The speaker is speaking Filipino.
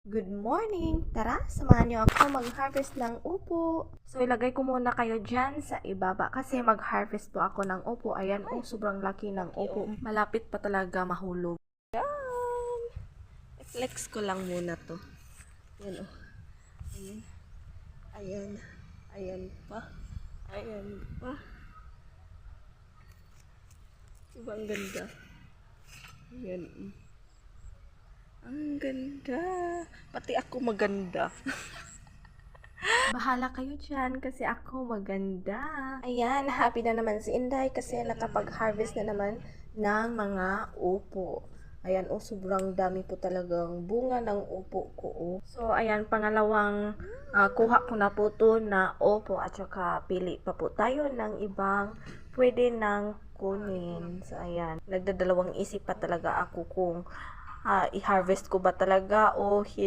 Good morning! Tara, samahan niyo ako mag-harvest ng upo. So, ilagay ko muna kayo dyan sa ibaba kasi mag-harvest po ako ng upo. Ayan, oh, sobrang laki ng upo. Malapit pa talaga mahulog. Ayan! I-flex ko lang muna to. Ayan, oh. Ayan. Ayan. Ayan pa. Ayan pa. Diba ang ganda? Ayan. Ang ganda. Pati ako maganda. Bahala kayo dyan kasi ako maganda. Ayan, happy na naman si Inday kasi nakapag-harvest na naman ng mga upo. Ayan, oh, sobrang dami po talagang bunga ng upo ko. Oh. So, ayan, pangalawang kuha ko na po to na upo at saka pili pa po tayo ng ibang pwede nang kunin. So, ayan, nagdadalawang isip pa talaga ako kung i-harvest ko ba talaga o